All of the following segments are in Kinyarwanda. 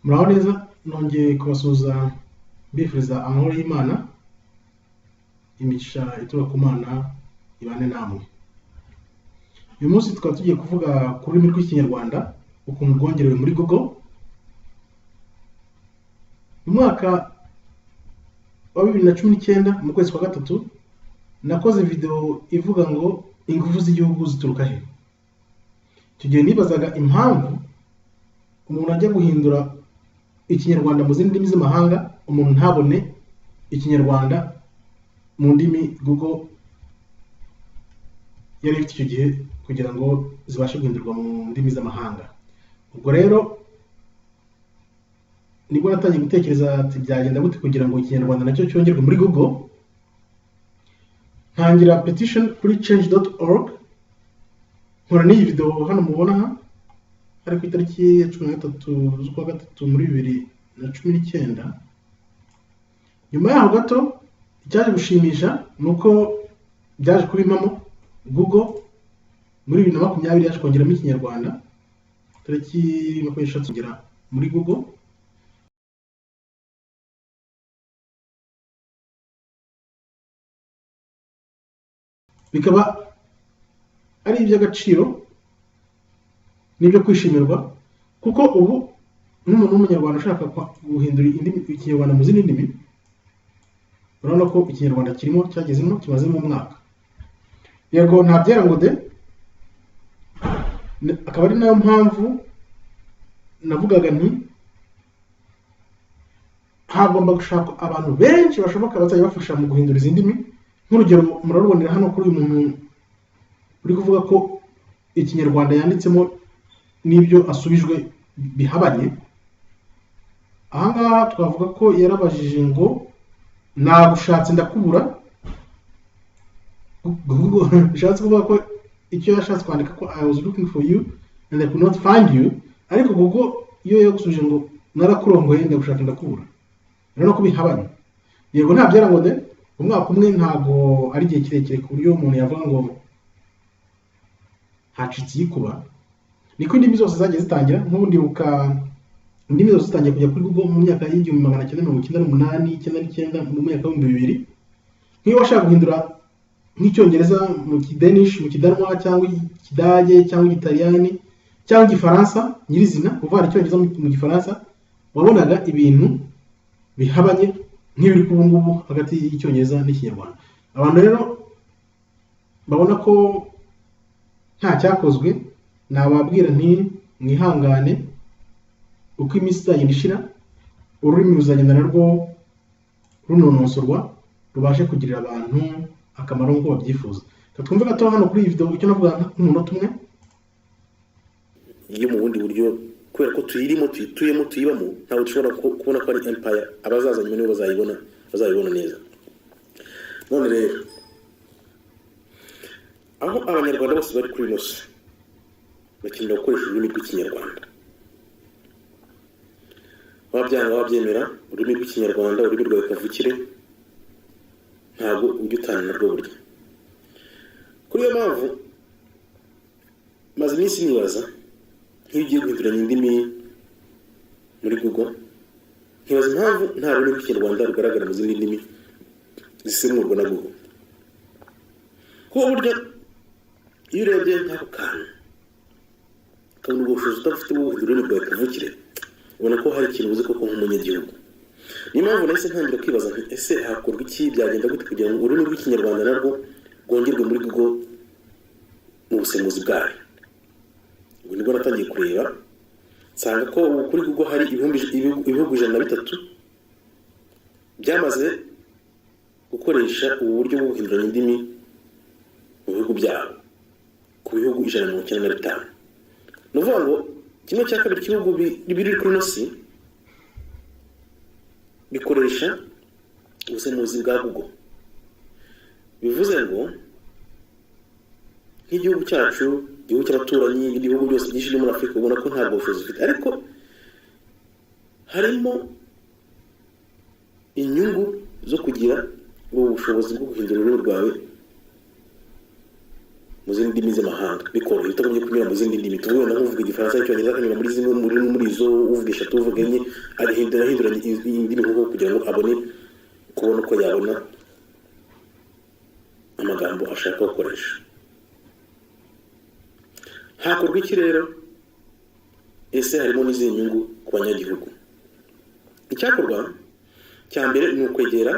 muraho neza nongeye kubasuhuza mbifuriza amahoro y'Imana imigisha ituruka ku Mana ibane namwe. Uyu munsi tukaba tugiye kuvuga ku rurimi rw'Ikinyarwanda ukuntu rwongerewe muri Google. Mu mwaka wa 2019 mu kwezi kwa gatatu nakoze video ivuga ngo ingufu z'igihugu zituruka he. Icyo gihe nibazaga impamvu umuntu ajya guhindura Ikinyarwanda mu zindi ndimi z'amahanga umuntu ntabone Ikinyarwanda mu ndimi Google yari ifite icyo gihe kugira ngo zibashe guhindurwa mu ndimi z'amahanga. Ubwo rero nibwo natangiye gutekereza ati byagenda gute kugira ngo Ikinyarwanda nacyo cyongerwe muri Google. Ntangira petition kuri change.org, nkora n'iyi video hano mubona aha, ari ku itariki ya 13 z'ukwa gatatu muri 2019. Nyuma yaho gato icyaje gushimisha nuko byaje kuba impamo Google muri 2020 yaje kongeramo Ikinyarwanda tariki 26 kugera muri Google. Bikaba ari iby'agaciro n'ibyo kwishimirwa kuko ubu n'umuntu w'umunyarwanda ushaka guhindura Ikinyarwanda mu zindi ndimi, urabona ko Ikinyarwanda kirimo cyagezemo kimazemo umwaka. Yego ntabyera ngo de, akaba ari nayo mpamvu navugaga nti hagomba gushaka abantu benshi bashoboka bazajya bafasha mu guhindura izindi ndimi. Nk'urugero murarubonera hano kuri uyu muntu uri kuvuga ko Ikinyarwanda yanditsemo n'ibyo asubijwe bihabanye. Aha ngaha twavuga ko yarabajije ngo nagushatse ndakubura. Bishatse kuvuga ko icyo yashatse kwandika ko I was looking for you and I could not find you, ariko Google iyo yagusubije ngo narakurongoye ndagushaka ndakubura, rero ko bihabanye. Yego ntabyera ngo de, umwaka umwe ntago ari igihe kirekire ku buryo umuntu yavuga ngo hacitse yikuba. Niko indimi zose zagiye zitangira, nk'ubundi buka indimi zose zitangiye kujya kuri Google mu myaka y'1998 99 mu mwaka wa 2000. Nk'iyo washaka guhindura nk'icyongereza mu Kidanish, mu Kidanwa cyangwa Ikidage cyangwa Igitaliyani cyangwa Igifaransa nyirizina, kuvana icyongereza mu Gifaransa, wabonaga ibintu bihabanye nk'ibiri ku ngubu hagati y'Icyongereza n'Ikinyarwanda. Abantu rero babona ko nta cyakozwe, nababwira nti mwihangane uko iminsi izagenda ishira ururimi ruzagenda narwo runonosorwa rubashe kugirira abantu akamaro nk'uko babyifuza. Twumve gato hano kuri iyi video icyo navuga nk'umunota umwe. Iyo mu bundi buryo kubera ko tuyirimo tuyituyemo tuyibamo ntabwo dushobora kubona ko ari empire, abazaza nyuma nibo bazayibona neza. None rero aho abanyarwanda bose bari kuri nose bakenera gukoresha ururimi rw'Ikinyarwanda, wabyanga wabyemera, ururimi rw'Ikinyarwanda ururimi rwawe kavukire ntabwo ujya utana narwo burya. Kuri iyo mpamvu maze iminsi nibaza nk'iyo ugiye guhinduranya indimi muri Google, nkibaza impamvu nta rurimi rw'Ikinyarwanda rugaragara mu zindi ndimi zisemurwa na Google. Kuko burya iyo urebye nk'ako kantu ukabona ubwo bushobozi udafite bwo guhindura ururimi rwawe kavukire, ubona ko hari ikintu uzi koko nk'umunyagihugu. Niyo mpamvu nahise ntangira kwibaza nti ese hakorwa iki, byagenda gute kugira ngo ururimi rw'Ikinyarwanda narwo rwongerwe muri Google mu busemuzi bwayo. Ubwo nibwo natangiye kureba nsanga ko kuri Google hari ibihugu 103 byamaze gukoresha ubu buryo bwo guhinduranya indimi mu bihugu byabo ku bihugu 195. Ni ukuvuga ngo kimwe cya kabiri cy'ibihugu biri kuri nosi bikoresha ubusemuzi bwa Google. Bivuze ngo nk'igihugu cyacu, igihugu cy'abaturanyi, ibihugu byose byinshi byo muri Afurika ubona ko ntabwo bushobozi bifite, ariko harimo inyungu zo kugira ubu bushobozi bwo guhindura ururimi rwawe mu zindi ndimi z'amahanga bikoroheye utagombye kunyura mu zindi ndimi tuvuge na uvuga igifaransa n'icyongereza akanyura muri zimwe muri izo uvuga eshatu uvuga enye ahinduranya indimi nk'uko kugira ngo abone kubona uko yabona amagambo ashaka gukoresha. Hakorwa iki rero? Ese harimo n'izindi nyungu ku banyagihugu? Icyakorwa cya mbere ni ukwegera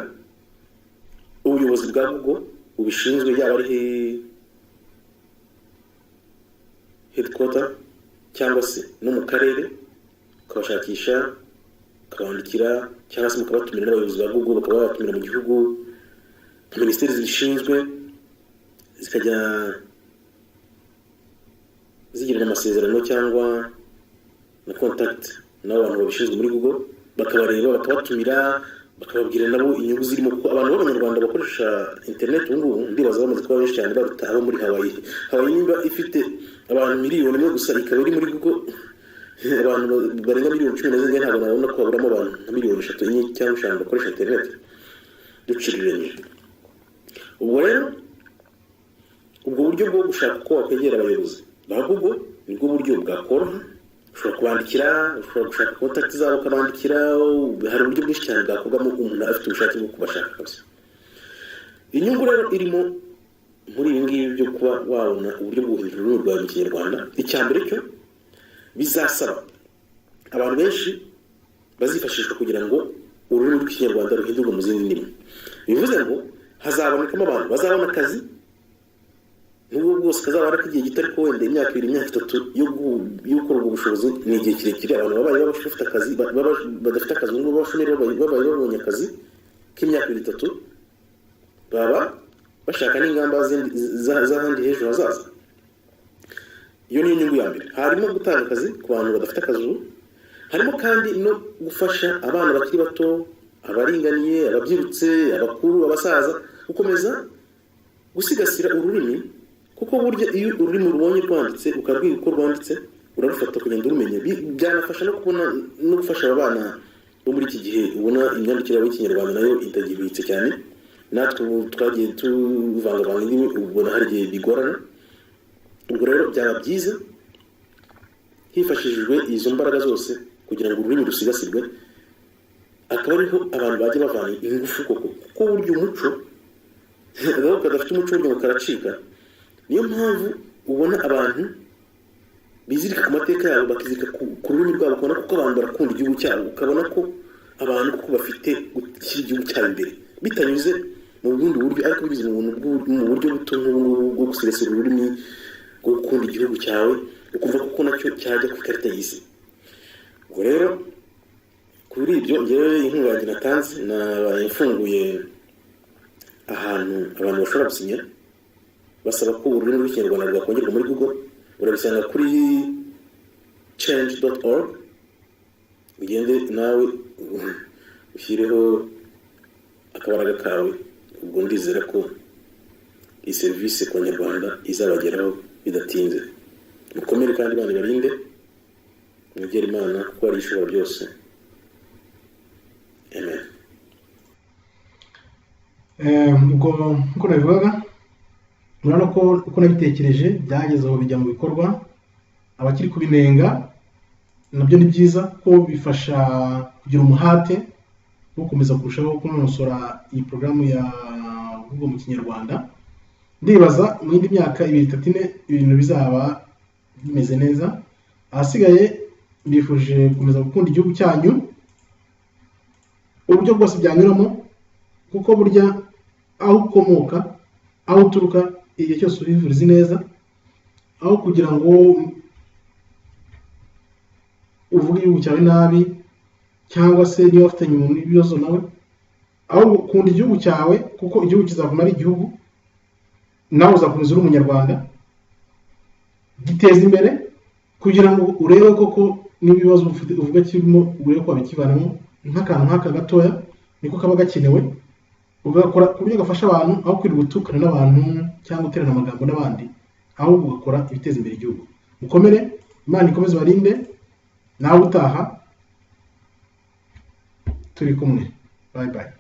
ubuyobozi bwa Google bubishinzwe, yaba ari headquarter cyangwa se no mu karere, ukabashakisha ukabandikira cyangwa se mukabatumira n'abayobozi ba Google bakaba babatumira mu gihugu nka minisiteri zibishinzwe, zikajya zigirana amasezerano cyangwa na contact n'abantu babishinzwe muri Google, bakabareba bakabatumira bakababwira nabo inyungu zirimo, kuko abantu b'abanyarwanda bakoresha internet ubu ngubu ndibaza bamaze kuba benshi cyane baruta abo muri Hawaii. Hawaii nimba ifite abantu miliyoni imwe gusa ikaba iri muri Google abantu barenga miliyoni 10 na zindi, ntabwo nabona ko haburamo abantu nka miliyoni 3 enye cyangwa 5 bakoresha internet duciriranye. Ubwo rero ubwo buryo bwo gushaka ko wakwegera abayobozi ba Google nibwo buryo bwakoroha. Ushobora kubandikira, ushobora gushaka contact zabo ukabandikira, hari uburyo bwinshi cyane bwakorwamo umuntu afite ubushake bwo kubashaka kabisa. Inyungu rero irimo muri ibi ngibi byo kuba wabona uburyo bwo guhindura ururimi rwawe mu Kinyarwanda, icya mbere cyo bizasaba abantu benshi bazifashishwa kugira ngo ururimi rw'Ikinyarwanda ruhindurwe mu zindi ndimi. Bivuze ngo hazabonekamo abantu bazabona akazi, nubwo bwose kazaba ari igihe gito, ariko wenda imyaka 2 imyaka 3 yo gukora ubwo bushobozi ni igihe kirekire. Abantu babaye bafite akazi badafite akazi ngo bashomere babaye babonye akazi k'imyaka 2 3 baba bashaka n'ingamba z'ahandi hejuru hazaza. Iyo ni inyungu ya mbere. Harimo gutanga akazi ku bantu badafite akazi, harimo kandi no gufasha abana bakiri bato, abaringaniye, ababyirutse, abakuru, abasaza, gukomeza gusigasira ururimi, kuko burya iyo ururimi rubonye rwanditse ukarwiga uko rwanditse urarufata kugenda urumenya. Byanafasha no kubona no gufasha abana bo muri iki gihe ubona imyandikire y'Ikinyarwanda nayo itagibitse cyane. Natwe twagiye tuvangavanga indimi, ubona hari igihe bigorana. Ubwo rero byaba byiza hifashishijwe izo mbaraga zose kugira ngo ururimi rusigasirwe, akaba ariho abantu bajya bavana ingufu koko, kuko burya umuco agaho kadafite umuco burya ngo karacika. Niyo mpamvu ubona abantu bizirika ku mateka yabo, bakizirika ku rurimi rwabo, ukabona kuko abantu barakunda igihugu cyabo, ukabona ko abantu kuko bafite gushyira igihugu cyabo imbere bitanyuze mu bundi buryo, ariko bigize mu buryo buto bwo gusigasira ururimi, bwo gukunda igihugu cyawe, ukumva kuko nacyo cyajya ku ikarita y'isi. Ubwo rero kuri ibyo ngewe inkunga yanjye natanze nabafunguye ahantu abantu bashobora gusinya basaba ko ururimi rw'Ikinyarwanda rwakongerwa muri Google. Urabisanga kuri change.org, ugende nawe ushyireho akabaraga kawe. Ubwo ndizera ko iyi serivisi ku Banyarwanda izabageraho bidatinze. Mukomere kandi Imana ibarinde, mwegere Imana kuko ari ishobora byose. Amen. Ubwo nkuko nabivugaga, murabona ko uko nabitekereje byageze aho bijya mu bikorwa. Abakiri kubinenga nabyo ni byiza ko bifasha kugira umuhate wo gukomeza kurushaho kunonosora iyi porogaramu ya Google mu Kinyarwanda. Ndibaza mu yindi myaka 2-3 ibintu bizaba bimeze neza. Ahasigaye mbifuje gukomeza gukunda igihugu cyanyu uburyo bwose byanyuramo, kuko burya aho ukomoka, aho uturuka, igihe cyose ubivuriza neza, aho kugira ngo uvuge igihugu cyawe nabi cyangwa se niba ufitanye umuntu ibibazo nawe, aho ukunda igihugu cyawe, kuko igihugu kizaguma ari igihugu, nawe uzakomeza uri Umunyarwanda. Giteza imbere kugira ngo urebe koko n'ibibazo uvuga kirimo urebe ko wabikivanamo. Nk'akantu nk'aka gatoya niko kaba gakenewe, ugakora ku buryo gafasha abantu, aho kwirirwa utukana n'abantu cyangwa uterana amagambo n'abandi, ahubwo ugakora ibiteza imbere igihugu. Mukomere, Imana ikomeze barinde, nawe utaha turi kumwe. Bye bye.